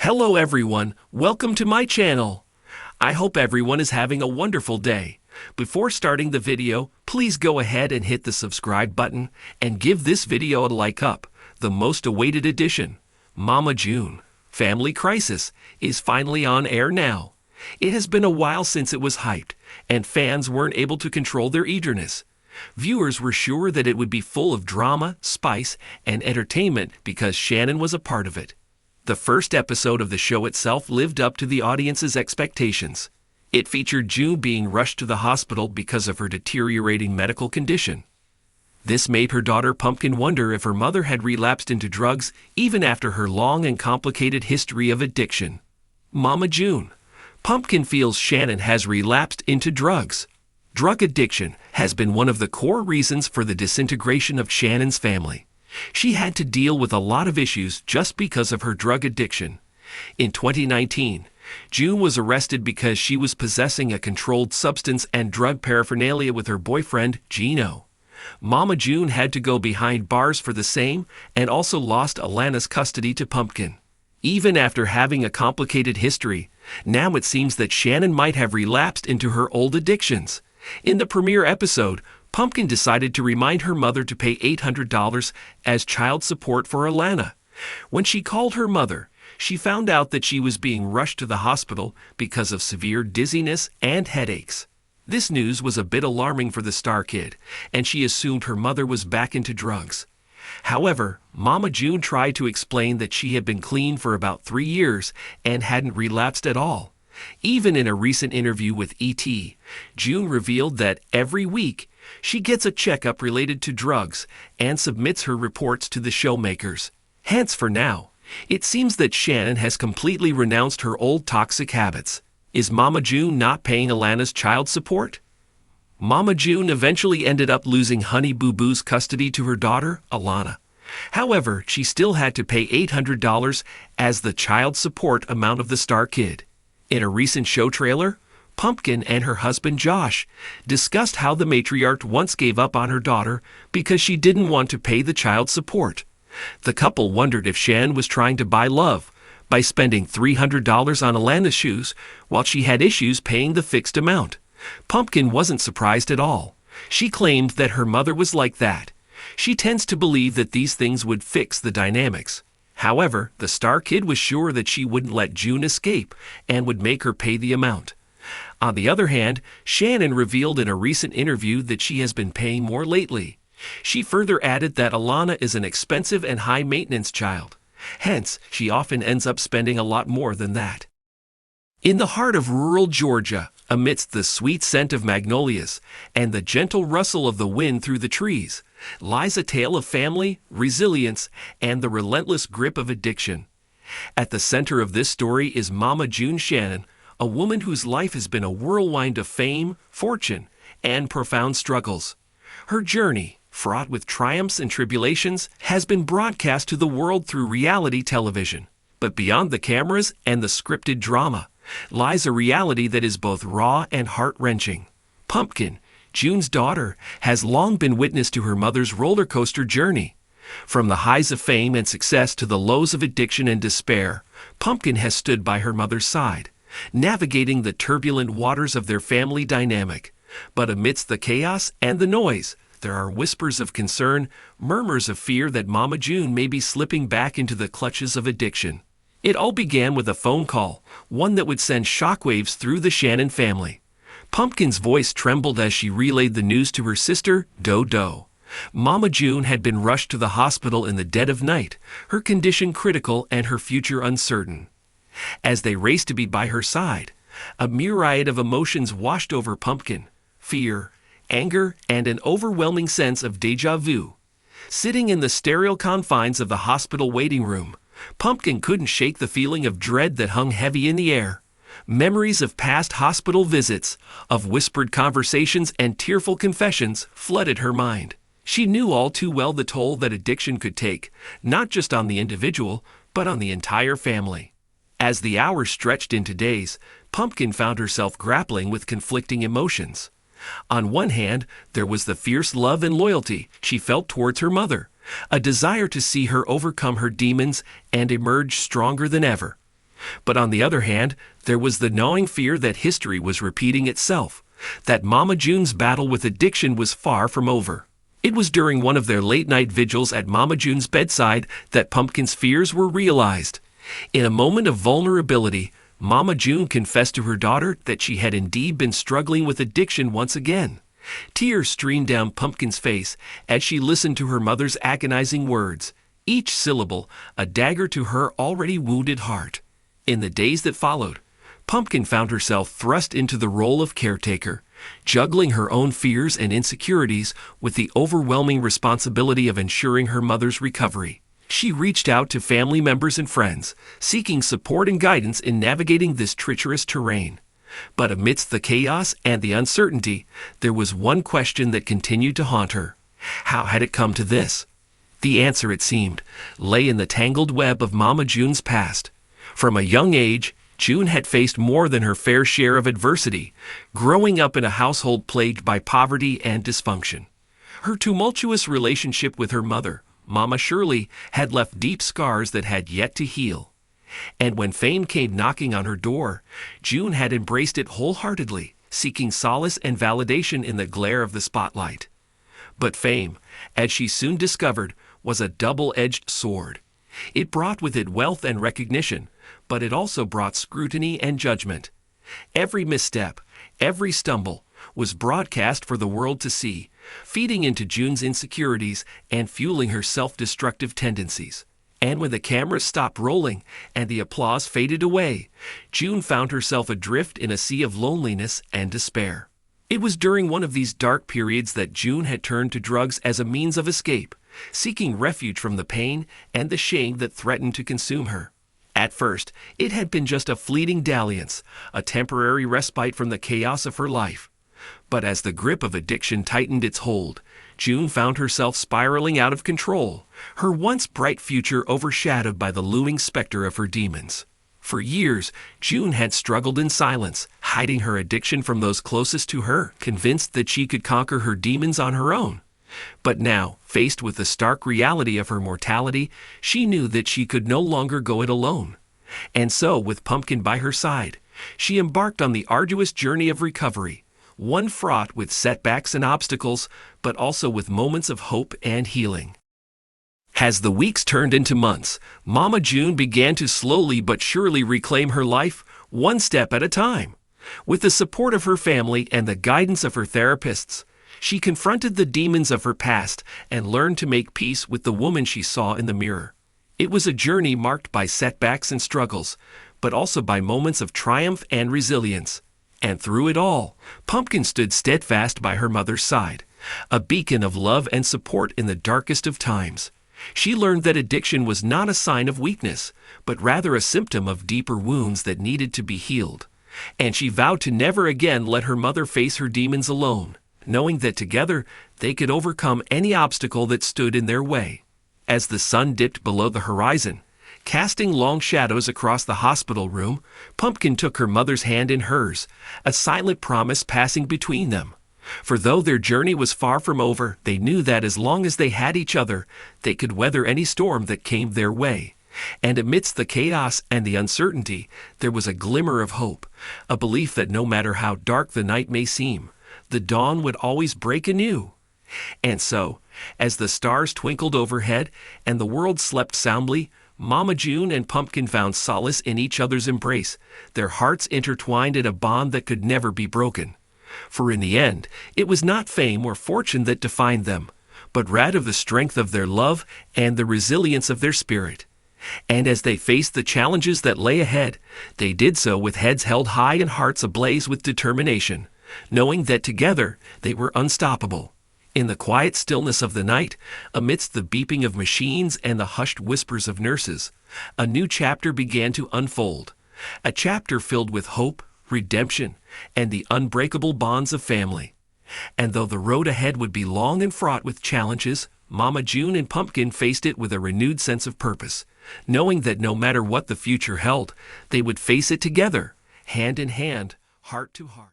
Hello everyone, welcome to my channel. I hope everyone is having a wonderful day. Before starting the video, please go ahead and hit the subscribe button and give this video a like up. The most awaited edition, Mama June, Family Crisis, is finally on air now. It has been a while since it was hyped, and fans weren't able to control their eagerness. Viewers were sure that it would be full of drama, spice, and entertainment because Shannon was a part of it. The first episode of the show itself lived up to the audience's expectations. It featured June being rushed to the hospital because of her deteriorating medical condition. This made her daughter Pumpkin wonder if her mother had relapsed into drugs even after her long and complicated history of addiction. Mama June. Pumpkin feels Shannon has relapsed into drugs. Drug addiction has been one of the core reasons for the disintegration of Shannon's family. She had to deal with a lot of issues just because of her drug addiction. In 2019, June was arrested because she was possessing a controlled substance and drug paraphernalia with her boyfriend, Gino. Mama June had to go behind bars for the same and also lost Alana's custody to Pumpkin. Even after having a complicated history, now it seems that Shannon might have relapsed into her old addictions. In the premiere episode, Pumpkin decided to remind her mother to pay $800 as child support for Alana. When she called her mother, she found out that she was being rushed to the hospital because of severe dizziness and headaches. This news was a bit alarming for the star kid, and she assumed her mother was back into drugs. However, Mama June tried to explain that she had been clean for about 3 years and hadn't relapsed at all. Even in a recent interview with E.T., June revealed that every week she gets a checkup related to drugs and submits her reports to the showmakers. Hence, for now, it seems that Shannon has completely renounced her old toxic habits. Is Mama June not paying Alana's child support? Mama June eventually ended up losing Honey Boo Boo's custody to her daughter, Alana. However, she still had to pay $800 as the child support amount of the star kid. In a recent show trailer, Pumpkin and her husband Josh discussed how the matriarch once gave up on her daughter because she didn't want to pay the child support. The couple wondered if Shannon was trying to buy love by spending $300 on Alana's shoes while she had issues paying the fixed amount. Pumpkin wasn't surprised at all. She claimed that her mother was like that. She tends to believe that these things would fix the dynamics. However, the star kid was sure that she wouldn't let June escape and would make her pay the amount. On the other hand, Shannon revealed in a recent interview that she has been paying more lately. She further added that Alana is an expensive and high-maintenance child. Hence, she often ends up spending a lot more than that. In the heart of rural Georgia, amidst the sweet scent of magnolias and the gentle rustle of the wind through the trees, lies a tale of family, resilience, and the relentless grip of addiction. At the center of this story is Mama June Shannon, a woman whose life has been a whirlwind of fame, fortune, and profound struggles. Her journey, fraught with triumphs and tribulations, has been broadcast to the world through reality television. But beyond the cameras and the scripted drama lies a reality that is both raw and heart-wrenching. Pumpkin, June's daughter, has long been witness to her mother's roller coaster journey. From the highs of fame and success to the lows of addiction and despair, Pumpkin has stood by her mother's side, navigating the turbulent waters of their family dynamic. But amidst the chaos and the noise, there are whispers of concern, murmurs of fear that Mama June may be slipping back into the clutches of addiction. It all began with a phone call, one that would send shockwaves through the Shannon family. Pumpkin's voice trembled as she relayed the news to her sister, Dodo. Mama June had been rushed to the hospital in the dead of night, her condition critical and her future uncertain. As they raced to be by her side, a myriad of emotions washed over Pumpkin: fear, anger, and an overwhelming sense of déjà vu. Sitting in the sterile confines of the hospital waiting room, Pumpkin couldn't shake the feeling of dread that hung heavy in the air. Memories of past hospital visits, of whispered conversations and tearful confessions flooded her mind. She knew all too well the toll that addiction could take, not just on the individual, but on the entire family. As the hours stretched into days, Pumpkin found herself grappling with conflicting emotions. On one hand, there was the fierce love and loyalty she felt towards her mother, a desire to see her overcome her demons and emerge stronger than ever. But on the other hand, there was the gnawing fear that history was repeating itself, that Mama June's battle with addiction was far from over. It was during one of their late-night vigils at Mama June's bedside that Pumpkin's fears were realized. In a moment of vulnerability, Mama June confessed to her daughter that she had indeed been struggling with addiction once again. Tears streamed down Pumpkin's face as she listened to her mother's agonizing words, each syllable a dagger to her already wounded heart. In the days that followed, Pumpkin found herself thrust into the role of caretaker, juggling her own fears and insecurities with the overwhelming responsibility of ensuring her mother's recovery. She reached out to family members and friends, seeking support and guidance in navigating this treacherous terrain. But amidst the chaos and the uncertainty, there was one question that continued to haunt her. How had it come to this? The answer, it seemed, lay in the tangled web of Mama June's past. From a young age, June had faced more than her fair share of adversity, growing up in a household plagued by poverty and dysfunction. Her tumultuous relationship with her mother, Mama Shirley, had left deep scars that had yet to heal. And when fame came knocking on her door, June had embraced it wholeheartedly, seeking solace and validation in the glare of the spotlight. But fame, as she soon discovered, was a double-edged sword. It brought with it wealth and recognition, but it also brought scrutiny and judgment. Every misstep, every stumble, was broadcast for the world to see, feeding into June's insecurities and fueling her self-destructive tendencies. And when the cameras stopped rolling and the applause faded away, June found herself adrift in a sea of loneliness and despair. It was during one of these dark periods that June had turned to drugs as a means of escape, seeking refuge from the pain and the shame that threatened to consume her. At first, it had been just a fleeting dalliance, a temporary respite from the chaos of her life. But as the grip of addiction tightened its hold, June found herself spiraling out of control, her once bright future overshadowed by the looming specter of her demons. For years, June had struggled in silence, hiding her addiction from those closest to her, convinced that she could conquer her demons on her own. But now, faced with the stark reality of her mortality, she knew that she could no longer go it alone. And so, with Pumpkin by her side, she embarked on the arduous journey of recovery, one fraught with setbacks and obstacles, but also with moments of hope and healing. As the weeks turned into months, Mama June began to slowly but surely reclaim her life, one step at a time. With the support of her family and the guidance of her therapists, she confronted the demons of her past and learned to make peace with the woman she saw in the mirror. It was a journey marked by setbacks and struggles, but also by moments of triumph and resilience. And through it all, Pumpkin stood steadfast by her mother's side, a beacon of love and support in the darkest of times. She learned that addiction was not a sign of weakness, but rather a symptom of deeper wounds that needed to be healed. And she vowed to never again let her mother face her demons alone, knowing that together they could overcome any obstacle that stood in their way. As the sun dipped below the horizon, casting long shadows across the hospital room, Pumpkin took her mother's hand in hers, a silent promise passing between them. For though their journey was far from over, they knew that as long as they had each other, they could weather any storm that came their way. And amidst the chaos and the uncertainty, there was a glimmer of hope, a belief that no matter how dark the night may seem, the dawn would always break anew. And so, as the stars twinkled overhead and the world slept soundly, Mama June and Pumpkin found solace in each other's embrace, their hearts intertwined in a bond that could never be broken. For in the end, it was not fame or fortune that defined them, but rather the strength of their love and the resilience of their spirit. And as they faced the challenges that lay ahead, they did so with heads held high and hearts ablaze with determination, knowing that together they were unstoppable. In the quiet stillness of the night, amidst the beeping of machines and the hushed whispers of nurses, a new chapter began to unfold, a chapter filled with hope, redemption, and the unbreakable bonds of family. And though the road ahead would be long and fraught with challenges, Mama June and Pumpkin faced it with a renewed sense of purpose, knowing that no matter what the future held, they would face it together, hand in hand, heart to heart.